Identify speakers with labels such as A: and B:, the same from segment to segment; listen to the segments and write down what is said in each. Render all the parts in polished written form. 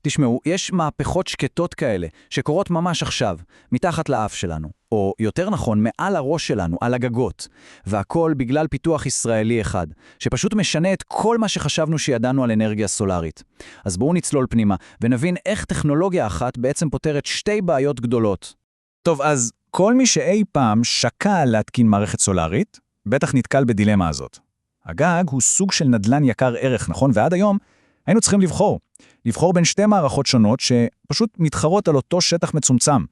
A: תשמעו, יש מהפכות שקטות כאלה, שקורות ממש עכשיו, מתחת לאף שלנו, או יותר נכון, מעל הראש שלנו, על הגגות, והכל בגלל פיתוח ישראלי אחד, שפשוט משנה את כל מה שחשבנו שידענו על אנרגיה סולארית. אז בואו נצלול פנימה, ונבין איך טכנולוגיה אחת בעצם פותרת שתי בעיות גדולות.
B: טוב, אז כל מי שאי פעם שקע להתקין מערכת סולארית, בטח נתקל בדילמה הזאת. הגג הוא סוג של נדלן יקר ערך, נכון? ועד היום היינו צריכים לבחור בין שתי מערכות שונות שפשוט מתחרות על אותו שטח מצומצם.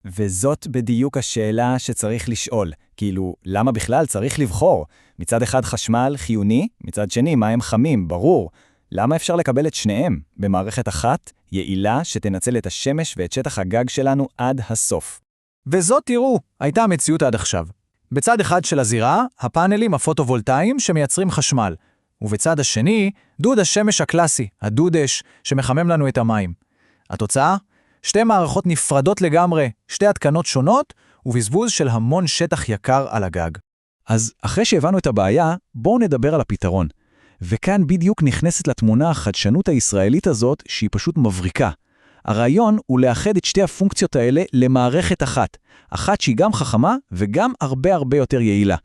C: וזאת בדיוק השאלה שצריך לשאול. כאילו, למה בכלל צריך לבחור? מצד אחד חשמל חיוני, מצד שני מים חמים, ברור. למה אפשר לקבל את שניהם במערכת אחת, יעילה, שתנצל את השמש ואת שטח הגג שלנו עד הסוף?
A: וזאת, תראו, הייתה המציאות עד עכשיו. בצד אחד של הזירה, הפאנלים הפוטו-וולטאיים שמייצרים חשמל, ובצד השני, דוד השמש הקלאסי, הדודש, שמחמם לנו את המים. התוצאה? שתי מערכות נפרדות לגמרי, שתי התקנות שונות, ובזבוז של המון שטח יקר על הגג.
B: אז אחרי שהבנו את הבעיה, בואו נדבר על הפתרון. וכאן בדיוק נכנסת לתמונה החדשנות הישראלית הזאת, שהיא פשוט מבריקה. הרעיון הוא לאחד את שתי הפונקציות האלה למערכת אחת שהיא גם חכמה וגם הרבה יותר יעילה.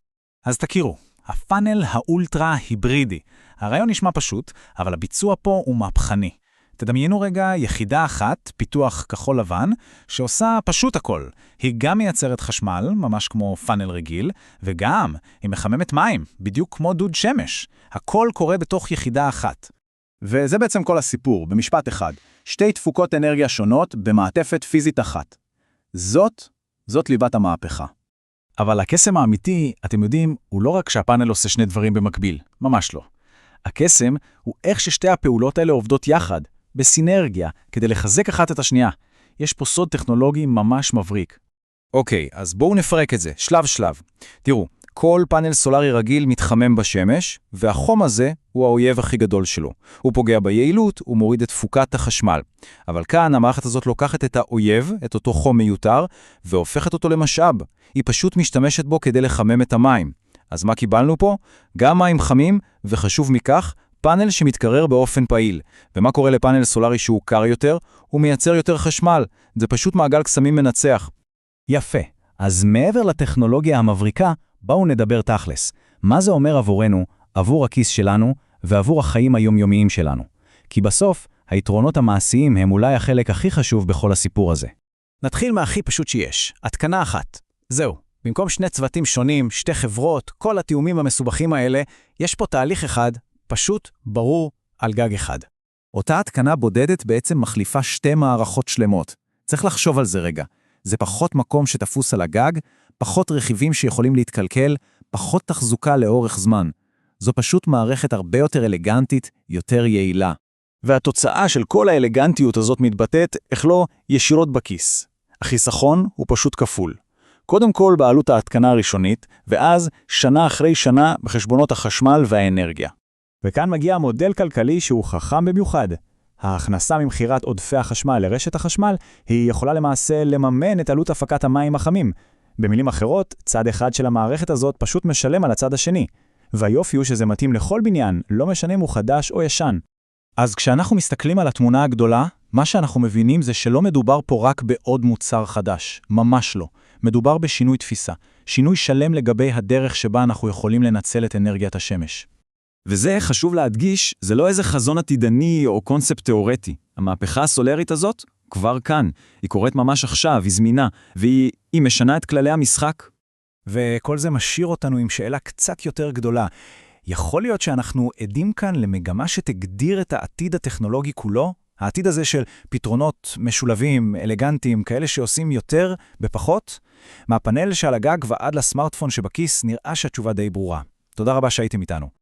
D: אז תכירו, הפאנל האולטרה היברידי. הרעיון נשמע פשוט, אבל הביצוע פה הוא מהפכני. תדמיינו רגע יחידה אחת, פיתוח כחול לבן, שעושה פשוט הכל. היא גם מייצרת חשמל, ממש כמו פאנל רגיל, וגם היא מחממת מים, בדיוק כמו דוד שמש. הכל קורה בתוך יחידה אחת.
E: וזה בעצם כל הסיפור, במשפט אחד. שתי תפוקות אנרגיה שונות במעטפת פיזית אחת. זאת ליבת המהפכה.
B: אבל הקסם האמיתי, אתם יודעים, הוא לא רק שהפאנל עושה שני דברים במקביל, ממש לא. הקסם הוא איך ששתי הפעולות האלה עובדות יחד, בסינרגיה, כדי לחזק אחת את השנייה. יש פה סוד טכנולוגי ממש מבריק.
A: אוקיי, אז בואו נפרק את זה, שלב. תראו, כל פאנל סולארי רגיל מתחמם בשמש, והחום הזה הוא האויב הכי גדול שלו. הוא פוגע ביעילות, הוא מוריד את תפוקת החשמל. אבל כאן המערכת הזאת לוקחת את האויב, את אותו חום מיותר, והופכת אותו למשאב. היא פשוט משתמשת בו כדי לחמם את המים. אז מה קיבלנו פה? גם מים חמים, וחשוב מכך, פאנל שמתקרר באופן פעיל. ומה קורה לפאנל סולארי שהוא קר יותר? הוא מייצר יותר חשמל. זה פשוט מעגל קסמים מנצח.
C: יפה. אז מעבר לטכנולוגיה המבריקה, בואו נדבר תכלס. מה זה אומר עבורנו, עבור הכיס שלנו, ועבור החיים היומיומיים שלנו? כי בסוף, היתרונות המעשיים הם אולי החלק הכי חשוב בכל הסיפור הזה.
D: נתחיל מהכי פשוט שיש, התקנה אחת. זהו, במקום שני צוותים שונים, שתי חברות, כל התיאומים המסובכים האלה, יש פה תהליך אחד, פשוט, ברור, על גג אחד.
B: אותה התקנה בודדת בעצם מחליפה שתי מערכות שלמות. צריך לחשוב על זה רגע. זה פחות מקום שתפוס על הגג, פחות רכיבים שיכולים להתקלקל, פחות תחזוקה לאורך זמן. זו פשוט מערכת הרבה יותר אלגנטית, יותר יעילה.
E: והתוצאה של כל האלגנטיות הזאת מתבטאת, איך לא, ישירות בכיס. החיסכון הוא פשוט כפול. קודם כל בעלות ההתקנה הראשונית, ואז שנה אחרי שנה בחשבונות החשמל והאנרגיה.
C: וכאן מגיע מודל כלכלי שהוא חכם במיוחד. ההכנסה ממחירת עודפי החשמל לרשת החשמל, היא יכולה למעשה לממן את עלות הפקת המים החמים. במילים אחרות, צד אחד של המערכת הזאת פשוט משלם על הצד השני. והיופי הוא שזה מתאים לכל בניין, לא משנה אם הוא חדש או ישן.
B: אז כשאנחנו מסתכלים על התמונה הגדולה, מה שאנחנו מבינים זה שלא מדובר פה רק בעוד מוצר חדש. ממש לא. מדובר בשינוי תפיסה. שינוי שלם לגבי הדרך שבה אנחנו יכולים לנצל את אנרגיית השמש.
F: וזה חשוב להדגיש, זה לא איזה חזון עתידני או קונספט תיאורטי. המהפכה הסולרית הזאת כבר כאן. היא קורית ממש עכשיו, היא זמינה, והיא משנה את כללי המשחק.
D: וכל זה משאיר אותנו עם שאלה קצת יותר גדולה. יכול להיות שאנחנו עדים כאן למגמה שתגדיר את העתיד הטכנולוגי כולו? העתיד הזה של פתרונות משולבים, אלגנטיים, כאלה שעושים יותר בפחות? מהפאנל שעל הגג ועד לסמארטפון שבכיס נראה שהתשובה די ברורה. תודה רבה שהייתם איתנו.